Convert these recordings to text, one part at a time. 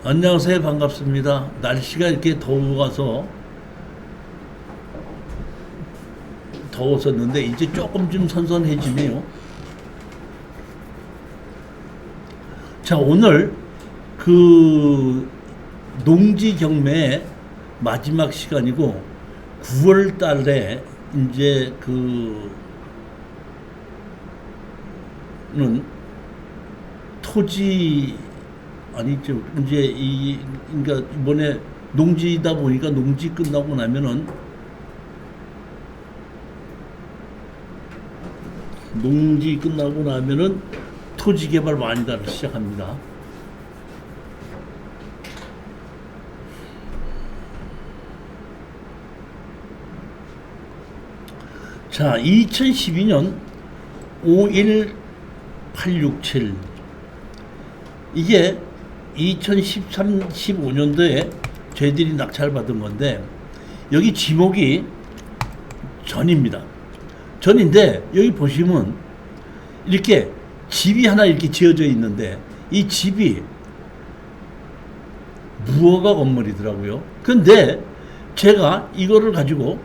안녕하세요. 반갑습니다. 날씨가 이렇게 더웠었는데 이제 조금 좀 선선해지네요. 자, 오늘 그 농지 경매의 마지막 시간이고 9월 달에 이제 는 토지 아니죠. 이제 그러니까 이번에 농지다 보니까 농지 끝나고 나면은 토지 개발 완화를 시작합니다. 자, 2012년 51867 이게 2013, 15년도에 저희들이 낙찰 받은 건데 여기 지목이 전입니다. 전인데 여기 보시면 이렇게 집이 하나 이렇게 지어져 있는데 이 집이 무허가 건물이더라고요. 근데 제가 이거를 가지고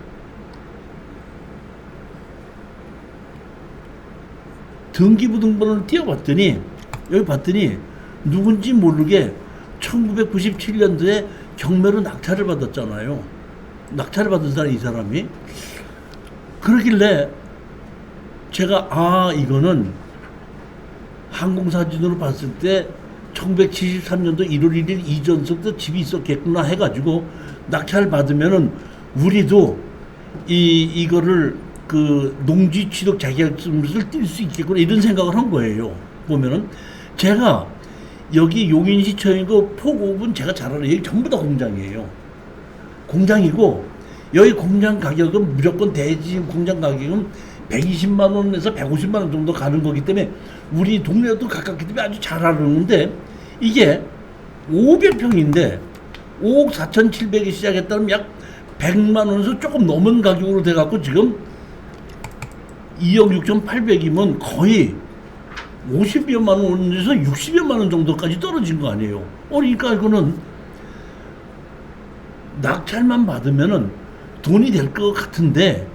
등기부등본을 띄워봤더니 여기 봤더니 누군지 모르게 1997년도에 경매로 낙찰을 받았잖아요. 낙찰을 받은 사람이 이 사람이. 그러길래 제가 이거는 항공사진으로 봤을 때 1973년도 1월 1일 이전서부터 집이 있었겠구나 해가지고 낙찰 받으면은 우리도 이거를 그 농지 취득 자격증을 띨 수 있겠구나 이런 생각을 한 거예요. 보면은 제가 여기 용인시청이고 포구읍은 제가 잘 알아요. 여기 전부 다 공장이에요. 공장이고 여기 공장 가격은 무조건 대지 공장 가격은 120만 원에서 150만 원 정도 가는 거기 때문에 우리 동네도 가깝기 때문에 아주 잘 알았는데 이게 500평인데 5억 4,700에 시작했다면 약 100만 원에서 조금 넘은 가격으로 돼갖고 지금 2억 6,800이면 거의 50여만 원에서 60여만 원 정도까지 떨어진 거 아니에요. 그러니까 이거는 낙찰만 받으면은 돈이 될 것 같은데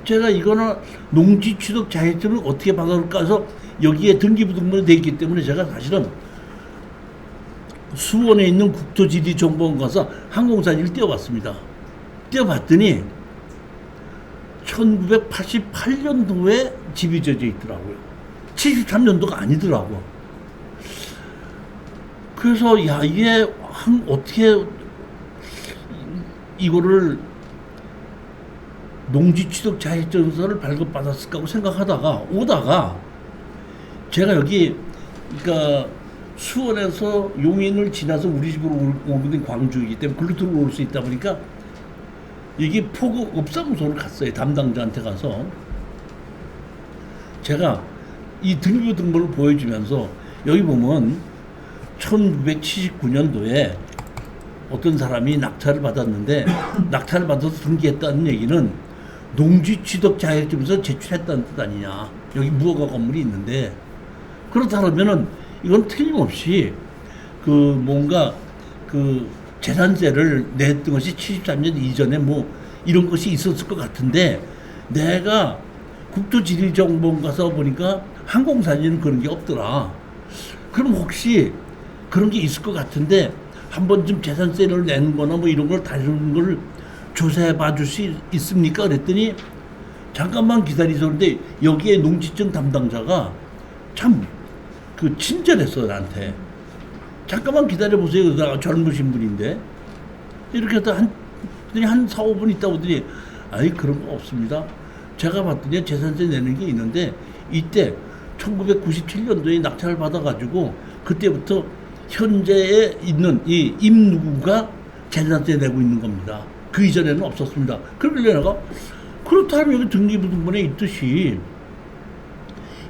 제가 이거는 농지 취득 자격증을 어떻게 받아올까 해서 여기에 등기부등본이 되어 있기 때문에 제가 사실은 수원에 있는 국토지리정보원 가서 항공사진을 띄워봤습니다. 띄워봤더니 1988년도에 집이 져져 있더라고요. 73년도가 아니더라고. 그래서 이게 어떻게 이거를 농지 취득 자격증서를 발급받았을까 하고 생각하다가 오다가 제가 여기 그러니까 수원에서 용인을 지나서 우리 집으로 오는 광주이기 때문에 글로 들어올 수 있다 보니까 여기 포구 업사무소를 갔어요. 담당자한테 가서 제가 이 등기부등본을 보여주면서 여기 보면 1979년도에 어떤 사람이 낙찰을 받았는데 낙찰을 받아서 등기했다는 얘기는 농지 취득 자격증에서 제출했다는 뜻 아니냐. 여기 무허가 건물이 있는데 그렇다면은 이건 틀림없이 뭔가 재산세를 냈던 것이 73년 이전에 이런 것이 있었을 것 같은데 내가 국토지리정보원 가서 보니까 항공사진은 그런 게 없더라. 그럼 혹시 그런 게 있을 것 같은데 한번 좀 재산세를 내는 거나 이런 걸 다루는 걸 조사해 봐 줄 수 있습니까? 그랬더니 잠깐만 기다리세요. 그런데 여기에 농지청 담당자가 참 친절했어 나한테. 잠깐만 기다려보세요. 그러다가 젊으신 분인데 이렇게 해서 한 4, 5분 있다 보더니 그런 거 없습니다. 제가 봤더니 재산세 내는 게 있는데 이때 1997년도에 낙찰을 받아가지고 그때부터 현재에 있는 이 임누구가 재산세 내고 있는 겁니다. 그 이전에는 없었습니다. 그러길래 내가 그렇다면 여기 등기부등본에 있듯이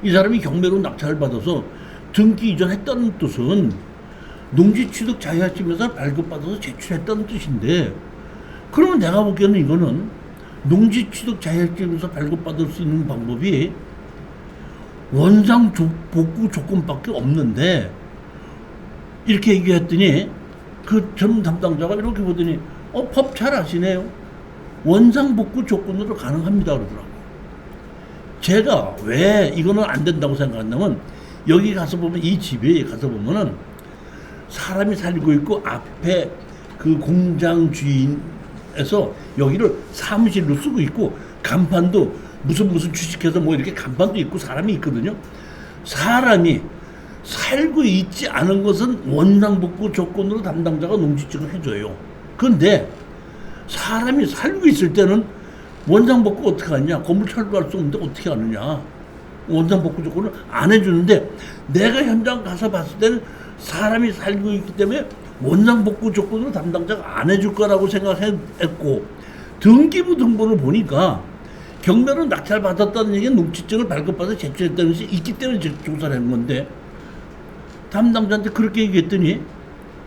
이 사람이 경매로 낙찰을 받아서 등기 이전했다는 뜻은 농지 취득 자격증에서 발급받아서 제출했다는 뜻인데 그러면 내가 보기에는 이거는 농지 취득 자격증에서 발급받을 수 있는 방법이 원상 복구 조건밖에 없는데 이렇게 얘기했더니 그 전 담당자가 이렇게 보더니 법 잘 아시네요. 원상복구 조건으로 가능합니다 그러더라고요. 제가 왜 이거는 안 된다고 생각한다면 여기 가서 보면 이 집에 가서 보면은 사람이 살고 있고 앞에 그 공장 주인에서 여기를 사무실로 쓰고 있고 간판도 무슨 주식해서 뭐 이렇게 간판도 있고 사람이 있거든요. 사람이 살고 있지 않은 것은 원상복구 조건으로 담당자가 농지증을 해줘요. 그런데 사람이 살고 있을 때는 원상복구 어떻게 하느냐? 건물 철거할 수 없는데 어떻게 하느냐? 원상복구 조건을 안 해주는데 내가 현장 가서 봤을 때는 사람이 살고 있기 때문에 원상복구 조건으로 담당자가 안 해줄 거라고 생각했고 등기부 등본을 보니까 경매로 낙찰 받았다는 얘기는 농지증을 발급받아 제출했다는 것이 있기 때문에 조사를 한 건데 담당자한테 그렇게 얘기했더니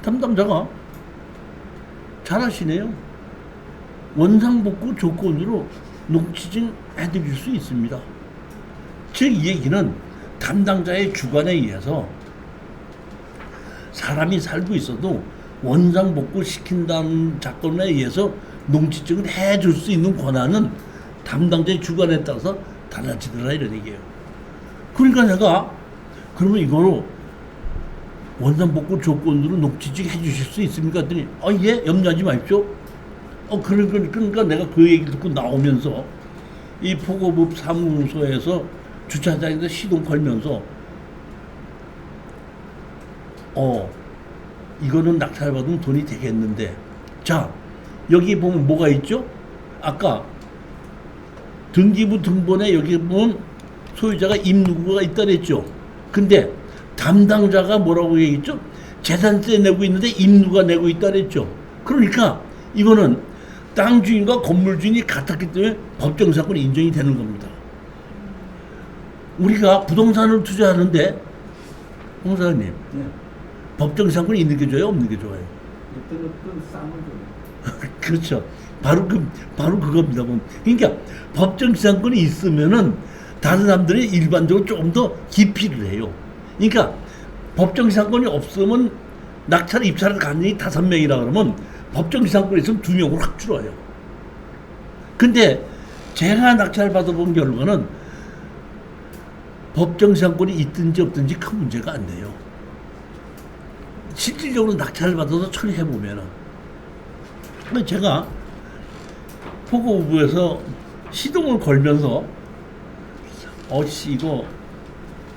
담당자가 잘하시네요. 원상복구 조건으로 농지증 해드릴 수 있습니다. 즉 이 얘기는 담당자의 주관에 의해서 사람이 살고 있어도 원상복구 시킨다는 작건에 의해서 농지증을 해줄 수 있는 권한은 담당자의 주관에 따라서 달라지더라 이런 얘기예요. 그러니까 내가 그러면 이거로 원상복구 조건으로 농지증 해주실 수 있습니까? 했더니 예 염려하지 마십시오. 그러니까 내가 그 얘기를 듣고 나오면서 이 포고법 사무소에서 주차장에서 시동 걸면서 이거는 낙찰받으면 돈이 되겠는데 자 여기 보면 뭐가 있죠? 아까 등기부 등본에 여기 보면 소유자가 임누구가 있다 그랬죠. 근데 담당자가 뭐라고 얘기했죠? 재산세 내고 있는데 임누가 내고 있다 그랬죠. 그러니까 이거는 땅 주인과 건물 주인이 같았기 때문에 법정사건이 인정이 되는 겁니다. 우리가 부동산을 투자하는데 홍사장님 네. 법정사건이 있는 게 좋아요, 없는 게 좋아요? 이때는 싼 거죠. 그렇죠. 바로 그겁니다. 그러니까 법정사건이 있으면은 다른 사람들이 일반적으로 조금 더 기피를 해요. 그러니까 법정사건이 없으면 낙찰 입찰을 가능히 5명이라 그러면 법정사건이 있으면 2명으로 확 줄어요. 근데 제가 낙찰 받아본 결과는 법정사건이 있든지 없든지 큰 문제가 안 돼요. 실질적으로 낙찰을 받아서 처리해보면은. 제가 포고부에서 시동을 걸면서 이거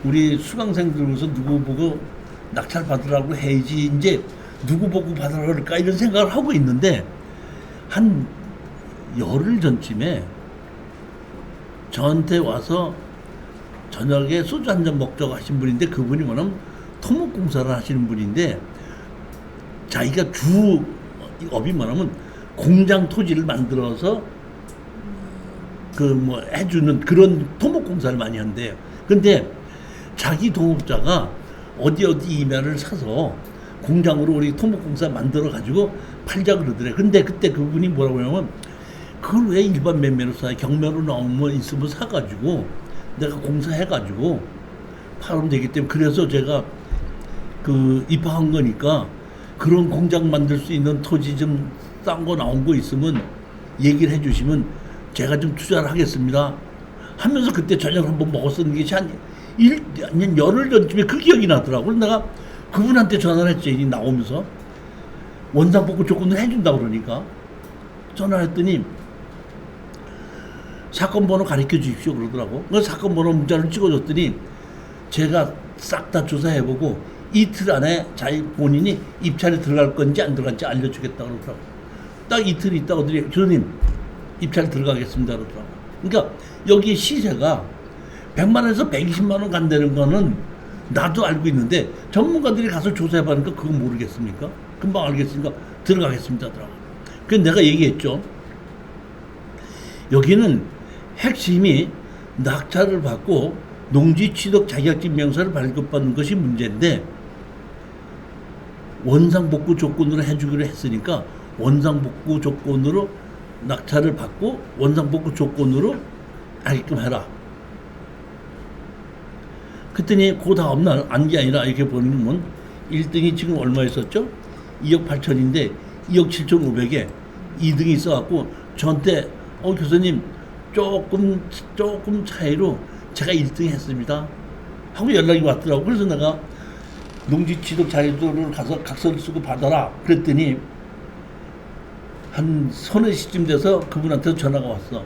우리 수강생들로서 누구 보고 낙찰 받으라고 해야지 이제 누구 보고 받으라 그럴까 이런 생각을 하고 있는데 한 열흘 전쯤에 저한테 와서 저녁에 소주 한 잔 먹자고 하신 분인데 그분이 뭐냐면 토목공사를 하시는 분인데 자기가 주업이 뭐냐면 공장 토지를 만들어서 해주는 그런 토목공사를 많이 한대요. 근데 자기 동업자가 어디 이면을 사서 공장으로 우리 토목공사 만들어 가지고 팔자 그러더래. 근데 그때 그분이 뭐라고 하냐면 그걸 왜 일반 매매로 사? 경매로 나오면 있으면 사가지고 내가 공사해가지고 팔면 되기 때문에 그래서 제가 입학한 거니까 그런 공장 만들 수 있는 토지 좀 싼 거 나온 거 있으면 얘기를 해주시면 제가 좀 투자를 하겠습니다 하면서 그때 저녁 한번 먹었었는 게 한 열흘 전쯤에 그 기억이 나더라고. 내가 그분한테 전화를 했죠. 이 나오면서 원상복구 조건을 해준다 그러니까 전화를 했더니 사건 번호 가르쳐 주십시오 그러더라고. 그 사건 번호 문자를 찍어줬더니 제가 싹 다 조사해보고 이틀 안에 자기 본인이 입찰에 들어갈 건지 안 들어갈지 알려주겠다 그러더라고. 딱 이틀 있다고 드리 교수님 입찰 들어가겠습니다 그러더라고. 그러니까 여기 시세가 100만 원에서 120만 원 간다는 거는 나도 알고 있는데 전문가들이 가서 조사해보니까 그거 모르겠습니까? 금방 알겠으니까 들어가겠습니다 하더라고. 그래서 내가 얘기했죠. 여기는 핵심이 낙찰을 받고 농지 취득 자격증 명사를 발급받는 것이 문제인데 원상복구 조건으로 해주기로 했으니까 원상복구 조건으로 낙찰을 받고 원상복구 조건으로 하게끔 해라. 그랬더니 그 다음날 안 게 아니라 이렇게 보면 1등이 지금 얼마 있었죠? 2억 8천인데 2억 7천 5백에 2등이 있어갖고 저한테 교수님 조금 차이로 제가 1등 했습니다 하고 연락이 왔더라고. 그래서 내가 농지 취득 자료를 가서 각서를 쓰고 받아라 그랬더니 한 서너 시쯤 돼서 그분한테 전화가 왔어.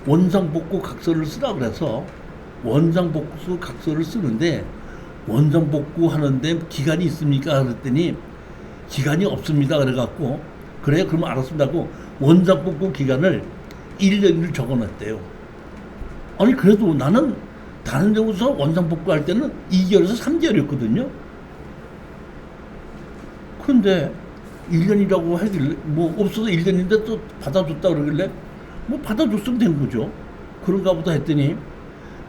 원상복구 각서를 쓰라 그래서 원상복구 각서를 쓰는데 원상복구 하는데 기간이 있습니까? 그랬더니 기간이 없습니다. 그래갖고 그래 그러면 알았습니다 하고 원상복구 기간을 1년을 적어놨대요. 아니 그래도 나는 다른 데서 원상복구 할 때는 2개월에서 3개월이었거든요. 그런데 1년이라고 하길래 뭐 없어서 1년인데 또 받아줬다 그러길래 뭐 받아줬으면 된 거죠. 그런가 보다 했더니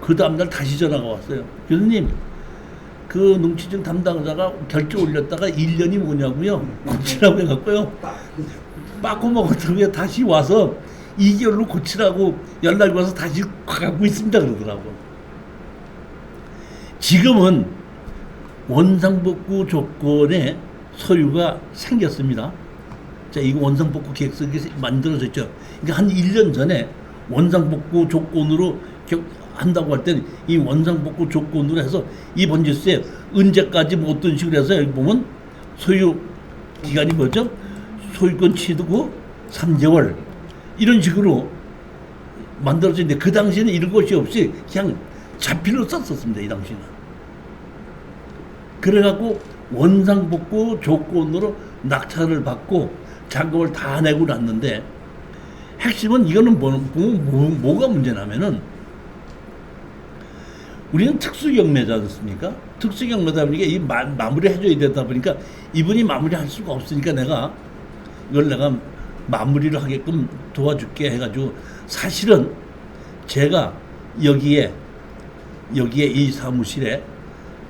그 다음날 다시 전화가 왔어요. 교수님 그 농취증 담당자가 결제 올렸다가 1년이 뭐냐고요? 고치라고 해갖고요. 빠꾸 먹었더니 다시 와서 2개월로 고치라고 연락이 와서 다시 가고 있습니다 그러더라고. 지금은 원상복구 조건에 서류가 생겼습니다. 자, 이거 원상복구 계획서가 만들어졌죠. 그러니까 한 1년 전에 원상복구 조건으로 한다고 할 때는 이 원상복구 조건으로 해서 이 번지수에 언제까지 뭐 어떤 식으로 해서 여기 보면 소유 기간이 뭐죠? 소유권 취득 후 3개월 이런 식으로 만들어졌는데 그 당시에는 이런 것이 없이 그냥 자필로 썼었습니다. 이 당시는. 그래갖고 원상복구 조건으로 낙찰을 받고 잔금을 다 내고 났는데 핵심은 이거는 뭐가 문제냐면은 우리는 특수경매자였습니까? 특수경매다 보니까 이 마무리 해줘야 되다 보니까 이분이 마무리할 수가 없으니까 내가 이걸 내가 마무리를 하게끔 도와줄게 해가지고 사실은 제가 여기에 이 사무실에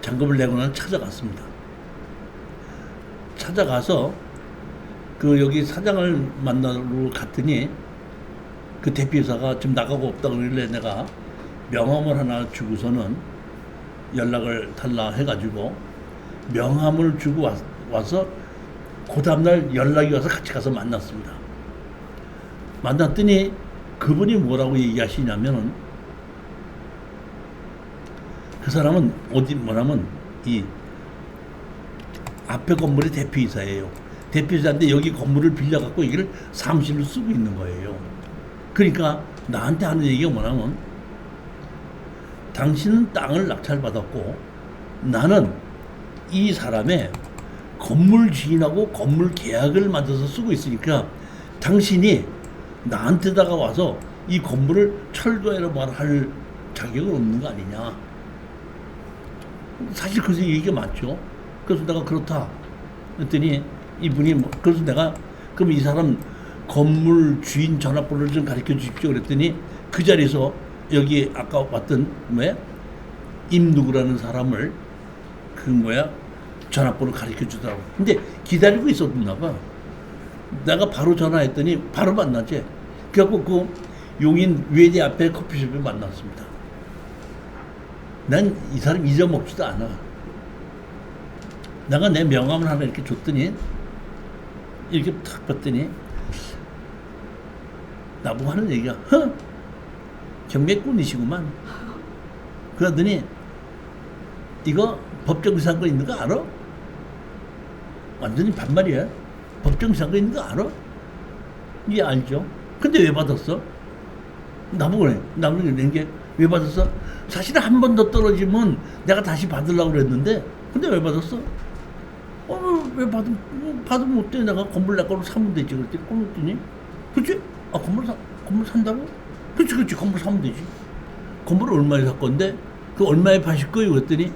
잔금을 내고 나서 찾아갔습니다. 찾아가서 그 여기 사장을 만나러 갔더니 그 대표이사가 지금 나가고 없다 그러길래 내가 명함을 하나 주고서는 연락을 달라 해가지고 명함을 주고 와서 그 다음날 연락이 와서 같이 가서 만났습니다. 만났더니 그분이 뭐라고 얘기하시냐면은 그 사람은 뭐냐면 이 앞에 건물의 대표이사예요. 대표이사인데 여기 건물을 빌려갖고 여기를 사무실로 쓰고 있는 거예요. 그러니까 나한테 하는 얘기가 뭐냐면 당신은 땅을 낙찰받았고 나는 이 사람의 건물 주인하고 건물 계약을 만들어서 쓰고 있으니까 당신이 나한테다가 와서 이 건물을 철거해라 말할 자격은 없는 거 아니냐. 사실 그 얘기가 맞죠. 그래서 내가 그렇다 그랬더니 이분이 그래서 내가 그럼 이 사람 건물 주인 전화번호를 좀 가르쳐 주십시오 그랬더니 그 자리에서 여기 아까 봤던 임누구라는 사람을 전화번호 가르쳐 주더라고. 근데 기다리고 있었나 봐. 내가 바로 전화했더니 바로 만나지. 그래갖고 그 용인 외대 앞에 커피숍에 만났습니다. 난 이 사람 잊어먹지도 않아. 내가 내 명함을 하나 이렇게 줬더니 이렇게 탁 봤더니 나보고 하는 얘기가 경매꾼이시구만. 그러더니 이거 법정상권 있는 거 알아? 완전히 반말이야. 법정상권 있는 거 알아? 예, 알죠. 근데 왜 받았어? 나보고 그래. 나보고 낸 게 왜 받았어? 사실은 한 번 더 떨어지면 내가 다시 받으려고 그랬는데 근데 왜 받았어? 왜 받으면 어때? 내가 건물 내 거로 사면 되지. 그랬더니 그랬더니 그치? 건물 산다고? 그치 건물 사면 되지. 건물을 얼마에 살 건데 그 얼마에 파실 거예요? 그랬더니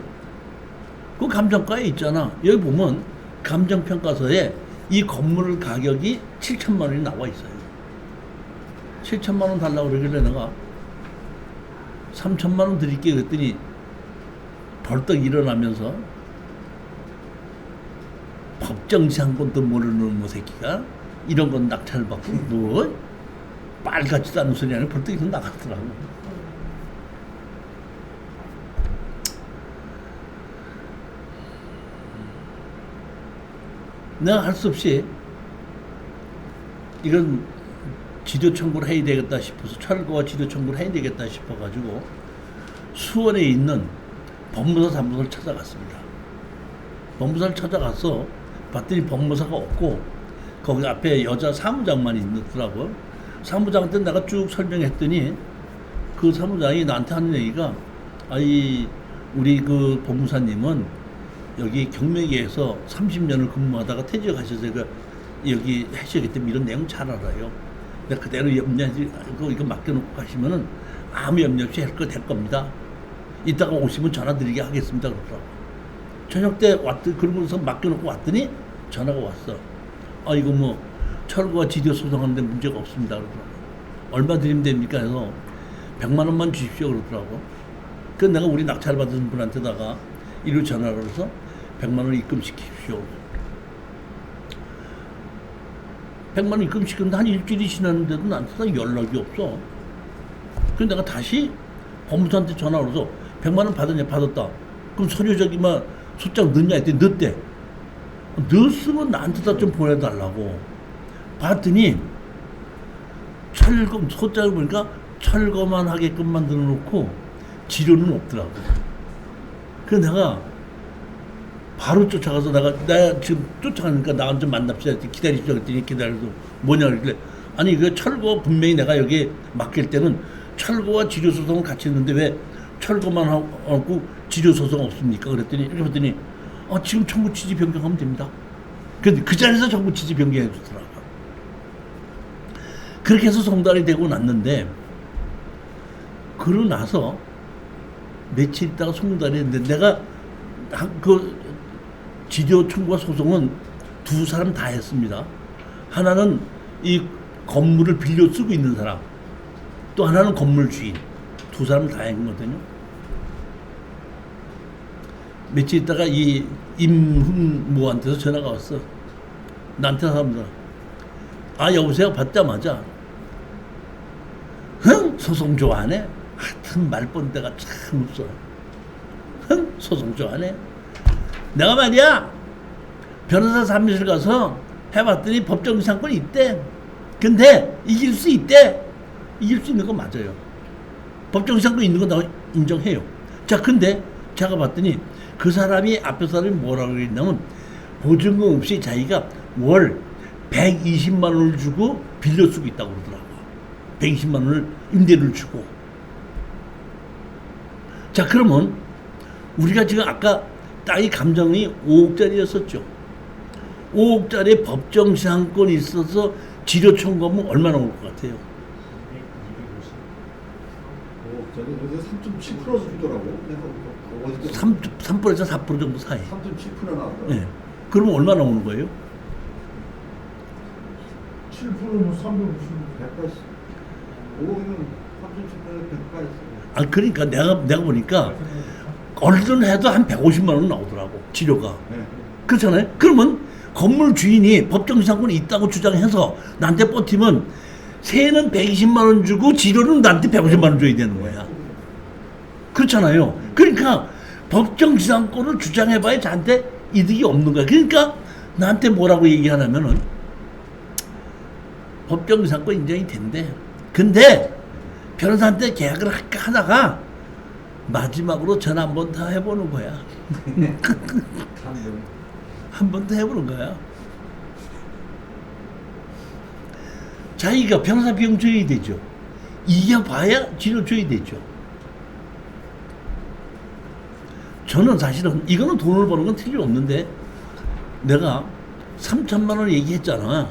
그 감정가에 있잖아. 여기 보면 감정평가서에 이 건물 가격이 7천만 원이 나와 있어요. 7천만 원 달라고 그러길래 내가 3천만 원 드릴게 그랬더니 벌떡 일어나면서 법정상권도 모르는 뭐 새끼가 이런 건 낙찰받고 뭐 빨갛지도 않은 소리 아니라 벌떡 일어나 나갔더라고. 내가 할 수 없이 이건 지도 청구를 해야 되겠다 싶어서 철거와 지도 청구를 해야 되겠다 싶어가지고 수원에 있는 법무사 사무소를 찾아갔습니다. 법무사를 찾아가서 봤더니 법무사가 없고 거기 앞에 여자 사무장만 있더라고요. 사무장한테 내가 쭉 설명했더니 그 사무장이 나한테 하는 얘기가 아이 우리 그 법무사님은 여기 경매계에서 30년을 근무하다가 퇴직하셔서 여기 하시기 때문에 이런 내용 잘 알아요. 내가 그대로 염려하지 이거 맡겨놓고 가시면은 아무 염려 없이 할 거 될 겁니다. 이따가 오시면 전화 드리게 하겠습니다. 그러더라고. 저녁 때 그러고서 맡겨놓고 왔더니 전화가 왔어. 아 이거 뭐 철거와 지도 소송하는데 문제가 없습니다. 그러더라고. 얼마 드리면 됩니까? 해서 100만 원만 주십시오. 그러더라고. 그 내가 우리 낙찰 받은 분한테다가 이로 전화를 해서 100만 원 입금시키십시오. 100만 원 입금시켰는데 한 일주일이 지났는데도 나한테 연락이 없어. 그래서 내가 다시 법무사한테 전화를 해서 100만 원 받았냐? 받았다. 그럼 서류 저기만 소장 넣냐? 했더니 넣었대. 넣었으면 나한테다 좀 보내달라고. 봤더니 철거 소장을 보니까 철거만 하게끔 만들어 놓고 지료는 없더라고. 그래서 내가 바로 쫓아가서 내가 지금 쫓아가니까 나 좀 만납시다. 기다리시죠. 그랬더니 기다려서 뭐냐 그랬길래 아니 그 철거 분명히 내가 여기 맡길 때는 철거와 지료 소송을 같이 했는데 왜 철거만 하고 지료 소송 없습니까? 그랬더니 이렇게 봤더니 지금 청구 취지 변경하면 됩니다. 근데 그 자리에서 청구 취지 변경해 주더라고. 그렇게 해서 송달이 되고 났는데 그러고 나서 며칠 있다가 송달이 했는데 내가 그 지료 청구와 소송은 두 사람 다 했습니다. 하나는 이 건물을 빌려 쓰고 있는 사람, 또 하나는 건물 주인. 두 사람 다 한 거거든요. 며칠 있다가 이 임훈모한테서 전화가 왔어. 나한테 합니다. 아 여보세요? 받자마자 흥 소송 좋아하네. 하여튼 말본 데가 참 없어. 흥 소송 좋아하네. 내가 말이야 변호사 사무실 가서 해봤더니 법정 상권이 있대. 근데 이길 수 있대. 이길 수 있는 거 맞아요. 법정 상권 있는 거 나 인정해요. 자 근데 제가 봤더니 그 사람이 앞에 사람이 뭐라고 그랬냐면 보증금 없이 자기가 월 120만 원을 주고 빌려 쓰고 있다고 그러더라고. 120만 원을 임대를 주고. 자 그러면 우리가 지금 아까 땅이 감정이 5억짜리였었죠. 5억짜리 법정 시한권이 있어서 지료 청구하면 얼마나 올 것 같아요? 5억짜리 어제 3.7% 주더라고. 내가 3%에서 4% 정도 사이. 3.7% 나왔더라고. 네. 그러면 얼마나 오는 거예요? 7%면 350, 180. 5억이면 3.7%에 180. 아 그러니까 내가 보니까 얼른 해도 한 150만 원 나오더라고 지료가. 네. 그렇잖아요. 그러면 건물 주인이 법정상권이 있다고 주장해서 나한테 버티면 세는 120만 원 주고 지료는 나한테 150만 원 줘야 되는 거야. 그렇잖아요. 그러니까 법정지상권을 주장해봐야 저한테 이득이 없는 거야. 그러니까 나한테 뭐라고 얘기하냐면은 법정지상권 인정이 된대. 근데 변호사한테 계약을 하다가 마지막으로 전화 한 번 더 해보는 거야. 한 번 더 해보는 거야. 자기가 변호사 비용 줘야 되죠. 이겨봐야 지료 줘야 되죠. 저는 사실은 이거는 돈을 버는 건 틀림없는데 내가 3천만 원 얘기했잖아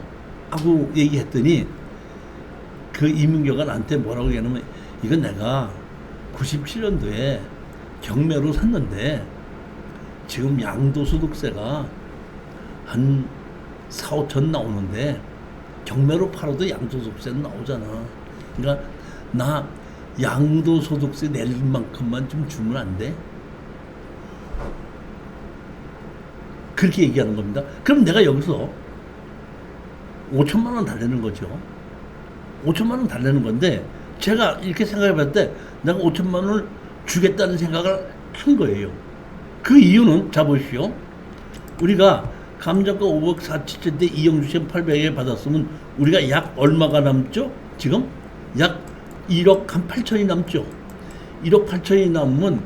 하고 얘기했더니 그 이문교가 나한테 뭐라고 얘기하냐면 이건 내가 97년도에 경매로 샀는데 지금 양도소득세가 한 4, 5천 나오는데 경매로 팔아도 양도소득세는 나오잖아. 그러니까 나 양도소득세 낼 만큼만 좀 주면 안 돼? 그렇게 얘기하는 겁니다. 그럼 내가 여기서 5천만 원 달래는 거죠. 5천만 원 달래는 건데 제가 이렇게 생각해 봤을 때 내가 5천만 원을 주겠다는 생각을 한 거예요. 그 이유는 자 보십시오. 우리가 감정가 5억 4천인데 이영주 씨는 800에 받았으면 우리가 약 얼마가 남죠? 지금 약 1억 한 8천이 남죠. 1억 8천이 남으면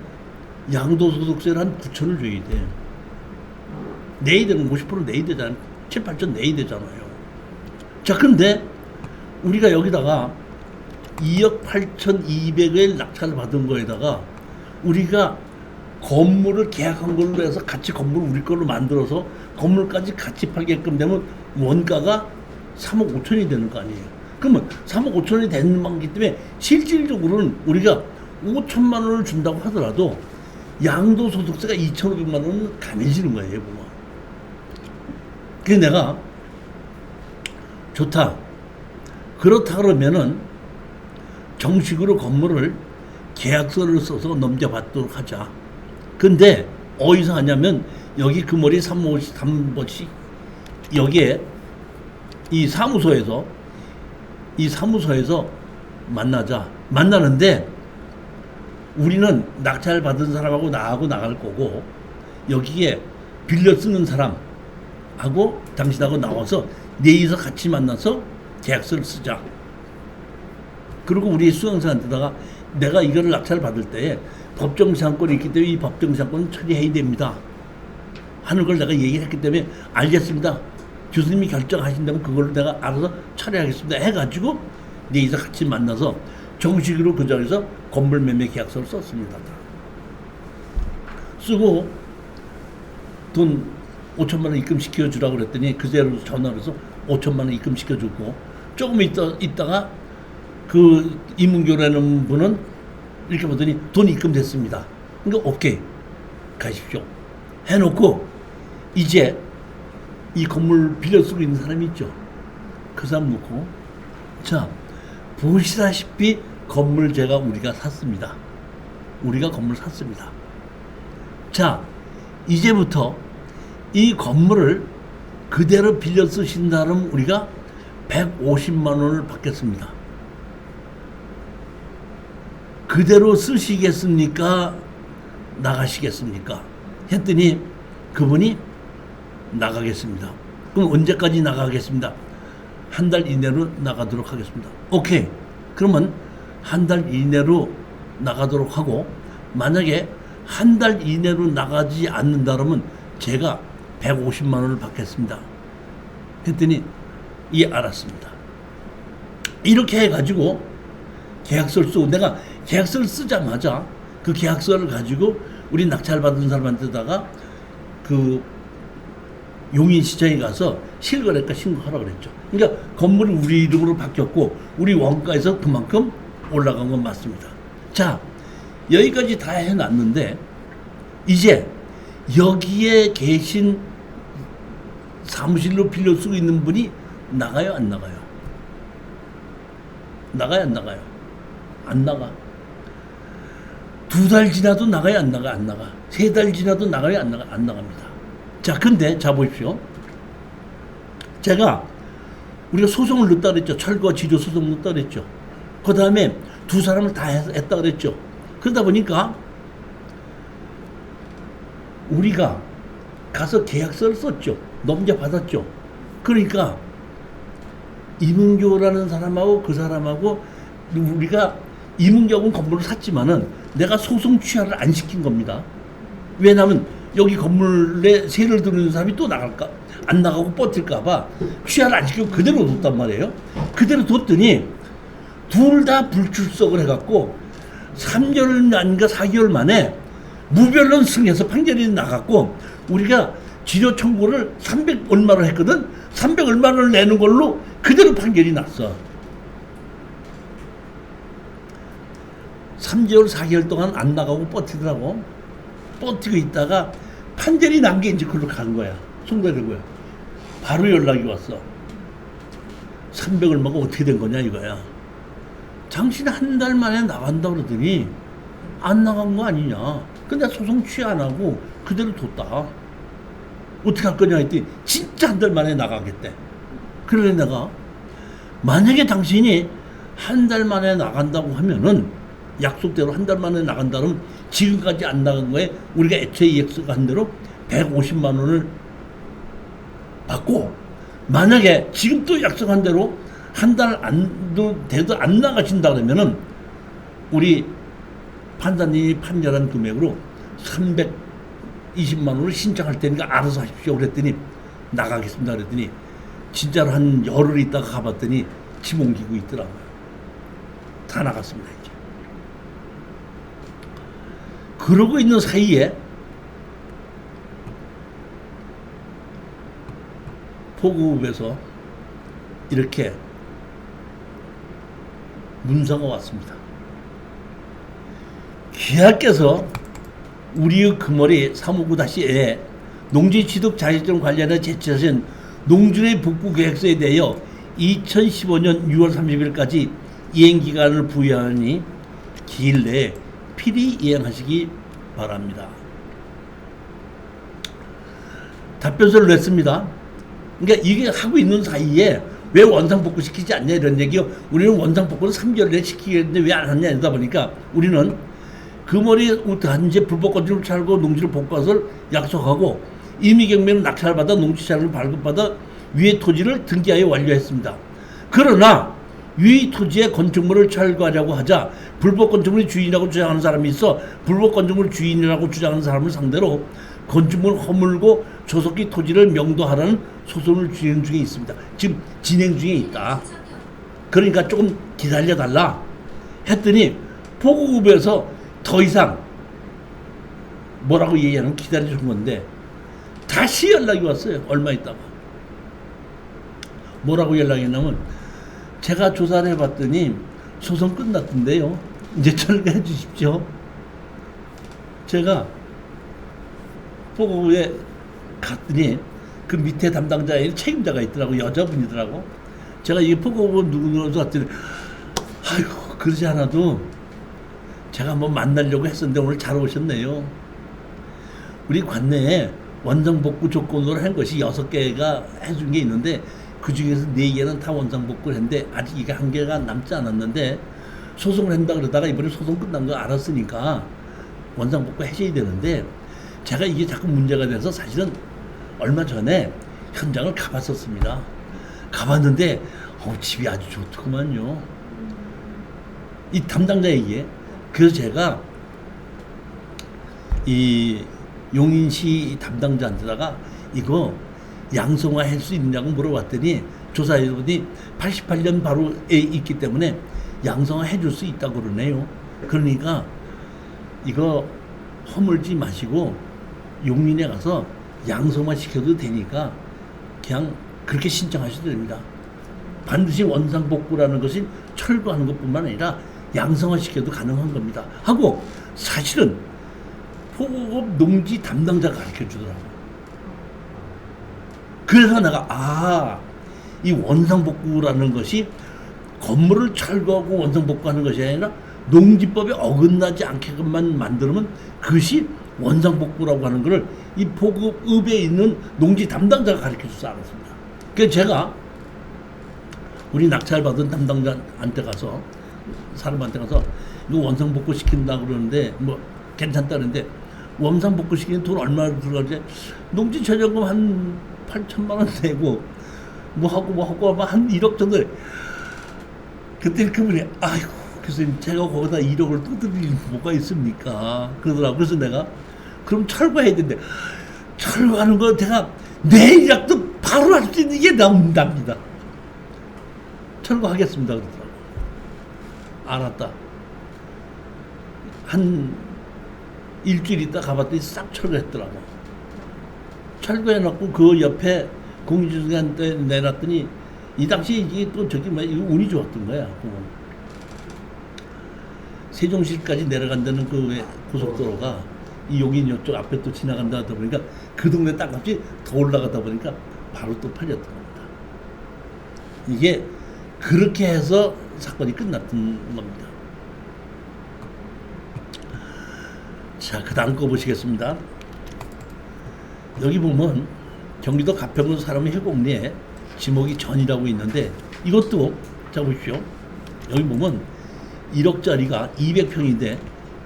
양도소득세를 한 9천을 줘야 돼. 내야 되는 50% 내야 되잖아요. 7, 8천 내야 되잖아요. 자, 근데 우리가 여기다가 2억 8,200을 낙찰을 받은 거에다가 우리가 건물을 계약한 걸로 해서 같이 건물을 우리 걸로 만들어서 건물까지 같이 팔게끔 되면 원가가 3억 5천이 되는 거 아니에요. 그러면 3억 5천이 되는 거기 때문에 실질적으로는 우리가 5천만 원을 준다고 하더라도 양도소득세가 2,500만 원은 강해지는 거예요, 보면. 그래서 내가 좋다. 그렇다 그러면은 정식으로 건물을 계약서를 써서 넘겨받도록 하자. 근데 어디서 하냐면 여기 금월이 3번씩 여기에 이 사무소에서 만나자. 만나는데 우리는 낙찰 받은 사람하고 나하고 나갈 거고 여기에 빌려 쓰는 사람하고 당신하고 나와서 내에서 같이 만나서 계약서를 쓰자. 그리고 우리 수강사한테다가 내가 이거를 낙찰 받을 때에 법정상권이 있기 때문에 이 법정상권은 처리해야 됩니다 하는 걸 내가 얘기를 했기 때문에 알겠습니다. 교수님이 결정하신다면 그걸로 내가 알아서 처리하겠습니다 해가지고 내에서 같이 만나서 정식으로 그 자리에서 건물 매매 계약서를 썼습니다. 쓰고 돈 5천만 원 입금시켜 주라고 그랬더니 그대로 전화를 해서 5천만 원 입금시켜 주고 조금 있다가 그 이문교라는 분은 이렇게 보더니 돈 입금됐습니다. 그러니까 오케이 가십시오 해놓고 이제 이 건물 빌려 쓰고 있는 사람이 있죠. 그 사람 놓고 자 보시다시피 건물 우리가 샀습니다. 우리가 건물 샀습니다. 자 이제부터 이 건물을 그대로 빌려 쓰신다면 우리가 150만 원을 받겠습니다. 그대로 쓰시겠습니까? 나가시겠습니까? 했더니 그분이 나가겠습니다. 그럼 언제까지 나가겠습니다? 한 달 이내로 나가도록 하겠습니다. 오케이. 그러면 한 달 이내로 나가도록 하고 만약에 한 달 이내로 나가지 않는다면 제가 150만 원을 받겠습니다. 했더니 예 알았습니다. 이렇게 해가지고 계약서를 쓰고 내가 계약서를 쓰자마자 그 계약서를 가지고 우리 낙찰 받은 사람한테다가 그 용인시장에 가서 실거래가 신고하라고 그랬죠. 그러니까 건물이 우리 이름으로 바뀌었고 우리 원가에서 그만큼 올라간 건 맞습니다. 자 여기까지 다 해놨는데 이제 여기에 계신 사무실로 빌려 쓰고 있는 분이 나가요 안 나가요? 나가요 안 나가요? 안 나가. 2달 지나도 나가요 안 나가? 안 나가. 3달 지나도 나가요 안 나가? 안 나갑니다. 자 근데 자 보십시오. 제가 우리가 소송을 넣었다 그랬죠. 철거 지조 소송 넣었다 그랬죠. 그 다음에 2 사람을 다 했다 그랬죠. 그러다 보니까 우리가 가서 계약서를 썼죠. 넘겨받았죠. 그러니까 이문교라는 사람하고 그 사람하고 우리가 이문교하고는 건물을 샀지만은 내가 소송 취하를 안 시킨 겁니다. 왜냐하면 여기 건물에 세를 들이는 사람이 또 나갈까 안 나가고 버틸까봐 취하를 안 시키고 그대로 뒀단 말이에요. 그대로 뒀더니 둘 다 불출석을 해갖고 3개월 아닌가 4개월 만에 무변론 승해서 판결이 나갔고 우리가 지조 청구를 300 얼마를 했거든. 300 얼마를 내는 걸로 그대로 판결이 났어. 3개월 4개월 동안 안 나가고 버티더라고. 버티고 있다가 판결이 난 게 이제 그걸로 간 거야. 송대되고요. 바로 연락이 왔어. 300 얼마가 어떻게 된 거냐 이거야. 당신 한 달 만에 나간다 그러더니 안 나간 거 아니냐. 근데 소송 취하 안 하고 그대로 뒀다. 어떻게 할 거냐 했더니 진짜 한 달 만에 나가겠대. 그래서 내가 만약에 당신이 한 달 만에 나간다고 하면은 약속대로 한 달 만에 나간다면 지금까지 안 나간 거에 우리가 애초에 약속한 대로 150만 원을 받고 만약에 지금 또 약속한 대로 한 달 안도 돼도 안 나가신다 그러면은 우리 판사님이 판결한 금액으로 320만 원을 신청할 테니까 알아서 하십시오 그랬더니 나가겠습니다 그랬더니 진짜로 한 열흘 있다가 가봤더니 침 옮기고 있더라고요. 다 나갔습니다 이제. 그러고 있는 사이에 포구읍에서 이렇게 문서가 왔습니다. 귀하께서 우리의 금월이 359-에 농지 취득 자격증 관련해 제출하신 농지의 복구 계획서에 대하여 2015년 6월 30일까지 이행기간을 부여하니 기일 내에 필히 이행하시기 바랍니다. 답변서를 냈습니다. 그러니까 이게 하고 있는 사이에 왜 원상복구 시키지 않냐 이런 얘기요. 우리는 원상복구를 3개월 내에 시키겠는데 왜 안 하냐 이러다 보니까 우리는 금월이 단지 불법 건축을 char고 농지를 복구할 것을 약속하고 임의경매는 낙찰을 받아 농지자료를 발급받아 위의 토지를 등기하여 완료했습니다. 그러나 위 토지의 건축물을 철거하려고 하자 불법 건축물의 주인이라고 주장하는 사람이 있어 불법 건축물 주인이라고 주장하는 사람을 상대로 건축물 허물고 조속히 토지를 명도하라는 소송을 진행 중에 있습니다. 지금 진행 중에 있다. 그러니까 조금 기다려달라 했더니 포구읍에서 더 이상 뭐라고 얘기하는 기다려준 건데 다시 연락이 왔어요. 얼마 있다가. 뭐라고 연락이 했냐면 제가 조사를 해봤더니 소송 끝났던데요. 이제 철거해 주십시오. 제가 포구에 갔더니 그 밑에 담당자에 책임자가 있더라고. 여자분이더라고. 제가 이게 포구가 누구누구 왔더니 아이고 그러지 않아도 제가 한번 만나려고 했었는데 오늘 잘 오셨네요. 우리 관내에 원상복구 조건으로 한 것이 6개가 해준 게 있는데 그 중에서 4개는 다 원상복구를 했는데 아직 이게 1개가 남지 않았는데 소송을 한다 그러다가 이번에 소송 끝난 거 알았으니까 원상복구 하셔야 되는데 제가 이게 자꾸 문제가 돼서 사실은 얼마 전에 현장을 가봤었습니다. 가봤는데 집이 아주 좋더구만요. 이 담당자 얘기에. 그래서 제가 이 용인시 담당자한테다가 이거 양성화 할 수 있느냐고 물어봤더니 조사해보니 88년 바로에 있기 때문에 양성화 해줄 수 있다고 그러네요. 그러니까 이거 허물지 마시고 용인에 가서 양성화 시켜도 되니까 그냥 그렇게 신청하셔도 됩니다. 반드시 원상복구라는 것이 철거하는 것뿐만 아니라 양성화 시켜도 가능한 겁니다. 하고 사실은 포구업 농지 담당자가 가르쳐 주더라고요. 그래서 내가 이 원상복구라는 것이 건물을 철거하고 원상복구하는 것이 아니라 농지법에 어긋나지 않게만 만들면 그것이 원상복구라고 하는 것을 이 포구읍에 있는 농지 담당자가 가르쳐 줘서 알았습니다. 그래서 제가 우리 낙찰받은 담당자한테 가서 사람한테 가서 이거 원상복구 시킨다 그러는데 뭐 괜찮다는데 원상복구 시키는 돈 얼마나 들어가지? 농지 전용금 한 8천만 원 내고 뭐 하고 한 1억 정도. 그때 그분이 아이고 교수님 제가 거기다 1억을 또 드릴 뭐가 있습니까? 그러더라고. 그래서 내가 그럼 철거해야 된대. 철거하는 거 제가 내일이라도 바로 할 수 있는 게 나온답니다. 철거하겠습니다 그러더라고. 알았다. 한 일주일 있다 가봤더니 싹 철거했더라고. 철거해놓고 그 옆에 공유주한테 내놨더니 이 당시 이게 또 저기 뭐 이거 운이 좋았던 거야. 세종시까지 내려간다는 그 고속도로가 이 용인 이쪽 앞에 또 지나간다 하다 보니까 그 동네 땅값이 더 올라가다 보니까 바로 또 팔렸던 겁니다. 이게 그렇게 해서 사건이 끝났던 겁니다. 자, 그 다음 거 보시겠습니다. 여기 보면 경기도 가평군 사람의 해곡리에 지목이 전이라고 있는데 이것도 자 보십시오. 여기 보면 1억짜리가 200평인데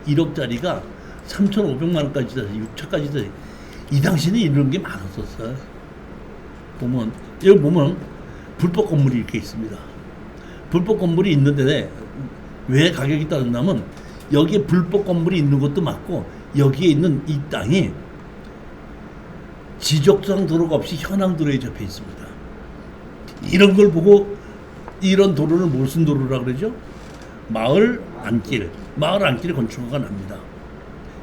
1억짜리가 3,500만 원까지 돼 6천까지 돼. 이 당시에는 이런 게 많았었어요. 보면 여기 보면 불법 건물이 이렇게 있습니다. 불법 건물이 있는데 왜 가격이 떨어졌냐면 여기에 불법 건물이 있는 것도 맞고 여기에 있는 이 땅이 지적상 도로가 없이 현황 도로에 접해 있습니다. 이런 걸 보고 이런 도로를 무슨 도로라 그러죠? 마을 안길, 마을 안길에 건축허가 납니다.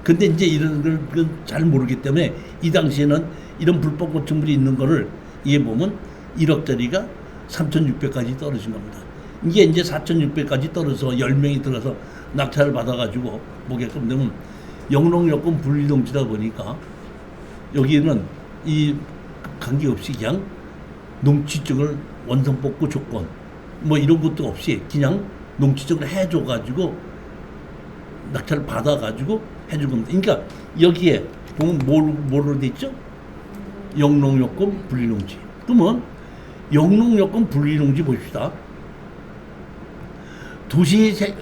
근데 이제 이런 걸 잘 모르기 때문에 이 당시에는 이런 불법 건축물이 있는 거를 이게 보면 1억짜리가 3,600까지 떨어진 겁니다. 이게 이제 4,600까지 떨어져서 10명이 들어가서 낙찰을 받아가지고 보게끔 되면 영농여권 분리농지다 보니까 여기는 이 관계없이 그냥 농지증을 원상복구 조건 뭐 이런 것도 없이 그냥 농지증을 해줘가지고 낙찰을 받아가지고 해준 겁니다. 그러니까 여기에 보면 뭐로 돼 있죠? 영농여권 분리농지. 그러면 영농여권 분리농지 봅시다. 도시에